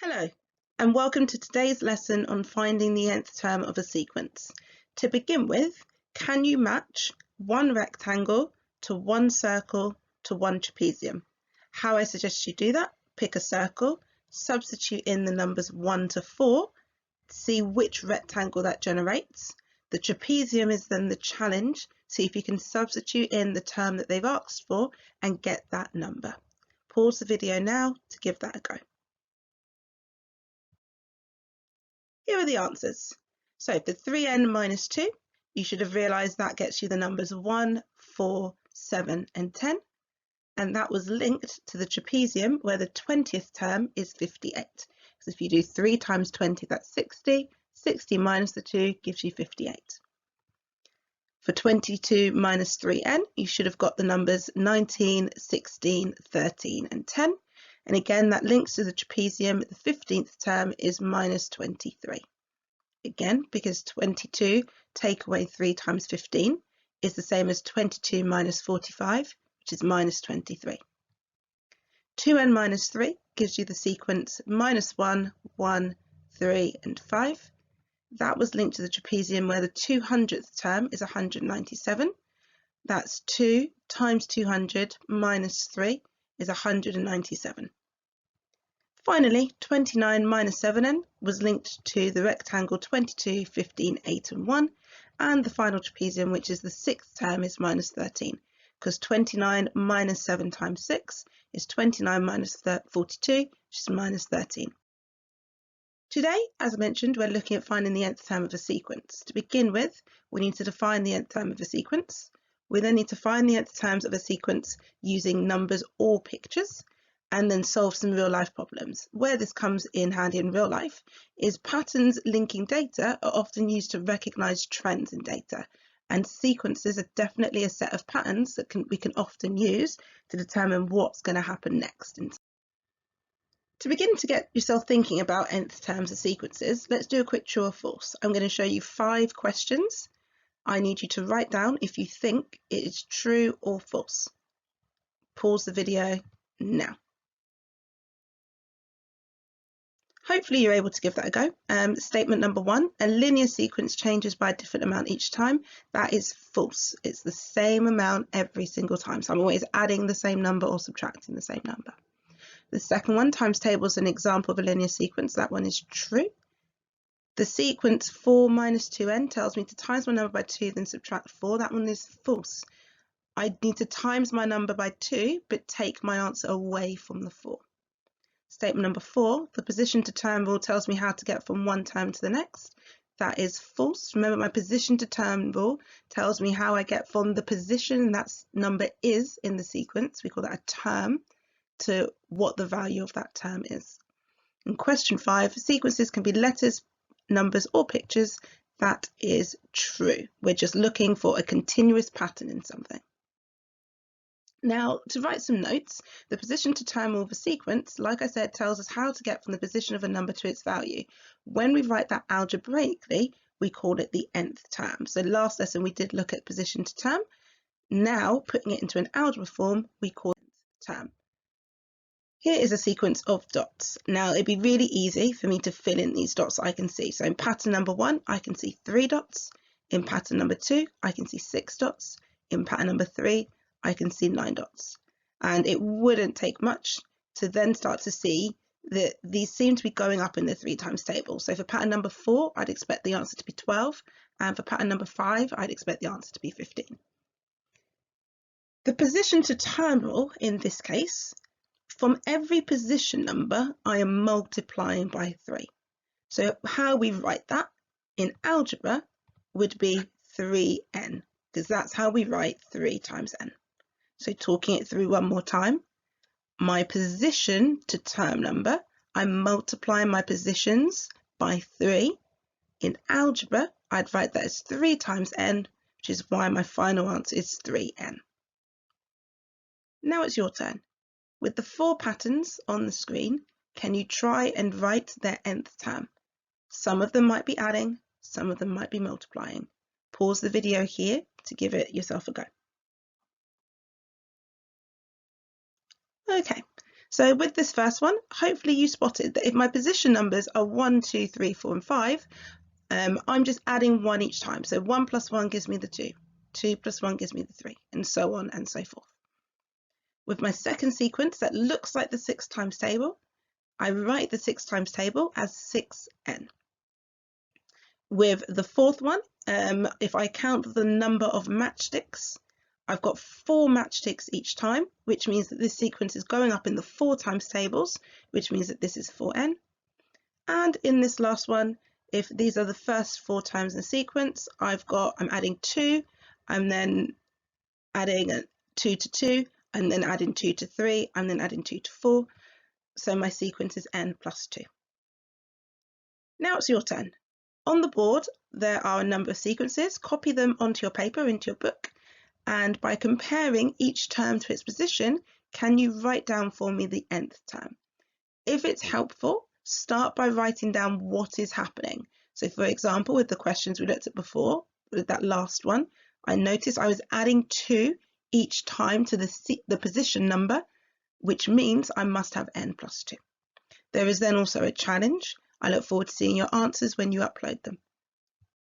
Hello, and welcome to today's lesson on finding the nth term of a sequence. To begin with, can you match one rectangle to one circle to one trapezium? How I suggest you do that: pick a circle, substitute in the numbers 1 to 4, see which rectangle that generates. The trapezium is then the challenge. See if you can substitute in the term that they've asked for and get that number. Pause the video now to give that a go. Here are the answers. So for 3n minus 2, you should have realised that gets you the numbers 1, 4, 7 and 10. And that was linked to the trapezium where the 20th term is 58. So if you do 3 times 20, that's 60. 60 minus the 2 gives you 58. For 22 minus 3n, you should have got the numbers 19, 16, 13 and 10. And again, that links to the trapezium. The 15th term is minus 23. Again, because 22 take away 3 times 15 is the same as 22 minus 45, which is minus 23. 2n minus 3 gives you the sequence minus 1, 1, 3 and 5. That was linked to the trapezium where the 200th term is 197. That's 2 times 200 minus 3 is 197. Finally, 29 minus 7n was linked to the rectangle 22, 15, 8 and 1, and the final trapezium, which is the 6th term, is minus 13, because 29 minus 7 times 6 is 29 minus 42, which is minus 13. Today, as I mentioned, we're looking at finding the nth term of a sequence. To begin with, we need to define the nth term of a sequence. We then need to find the nth terms of a sequence using numbers or pictures, and then solve some real life problems. Where this comes in handy in real life is patterns linking data are often used to recognize trends in data, and sequences are definitely a set of patterns that we can often use to determine what's going to happen next. To begin to get yourself thinking about nth terms of sequences, let's do a quick true or false. I'm going to show you 5 questions. I need you to write down if you think it is true or false. Pause the video now. Hopefully you're able to give that a go. Statement number 1, a linear sequence changes by a different amount each time. That is false. It's the same amount every single time. So I'm always adding the same number or subtracting the same number. The second one, times table, is an example of a linear sequence. That one is true. The sequence 4 minus 2n tells me to times my number by 2, then subtract 4. That one is false. I need to times my number by 2, but take my answer away from the 4. Statement number 4, the position to term rule tells me how to get from one term to the next. That is false. Remember, my position to term rule tells me how I get from the position that number is in the sequence, we call that a term, to what the value of that term is. In question 5, sequences can be letters, numbers or pictures. That is true. We're just looking for a continuous pattern in something. Now, to write some notes, the position to term rule of a sequence, like I said, tells us how to get from the position of a number to its value. When we write that algebraically, we call it the nth term. So last lesson we did look at position to term. Now, putting it into an algebra form, we call it nth term. Here is a sequence of dots. Now, it'd be really easy for me to fill in these dots I can see. So in pattern number 1, I can see 3 dots. In pattern number 2, I can see 6 dots. In pattern number 3, I can see 9 dots. And it wouldn't take much to then start to see that these seem to be going up in the 3 times table. So for pattern number 4, I'd expect the answer to be 12. And for pattern number 5, I'd expect the answer to be 15. The position to term rule in this case, from every position number, I am multiplying by 3. So how we write that in algebra would be 3n, because that's how we write 3 times n. So talking it through one more time, my position to term number, I'm multiplying my positions by 3. In algebra, I'd write that as 3 times n, which is why my final answer is 3n. Now it's your turn. With the 4 patterns on the screen, can you try and write their nth term? Some of them might be adding, some of them might be multiplying. Pause the video here to give it yourself a go. Okay, So with this first one, hopefully you spotted that if my position numbers are 1, 2, 3, 4, and 5, I'm just adding 1 each time. So 1 plus 1 gives me the 2, 2 plus 1 gives me the 3, and so on and so forth. With my second sequence that looks like the 6 times table, I write the 6 times table as 6n. With the fourth one, if I count the number of matchsticks, I've got 4 matchsticks each time, which means that this sequence is going up in the 4 times tables, which means that this is 4n. And in this last one, if these are the first 4 times in the sequence, I'm adding 2, I'm then adding 2 to 2, and then adding 2 to 3, and then adding 2 to 4. So my sequence is n plus 2. Now it's your turn. On the board, there are a number of sequences. Copy them onto your paper, into your book, and by comparing each term to its position, can you write down for me the nth term? If it's helpful, start by writing down what is happening. So for example, with the questions we looked at before, with that last one, I noticed I was adding 2 each time to the position number, which means I must have n plus 2. There is then also a challenge. I look forward to seeing your answers when you upload them.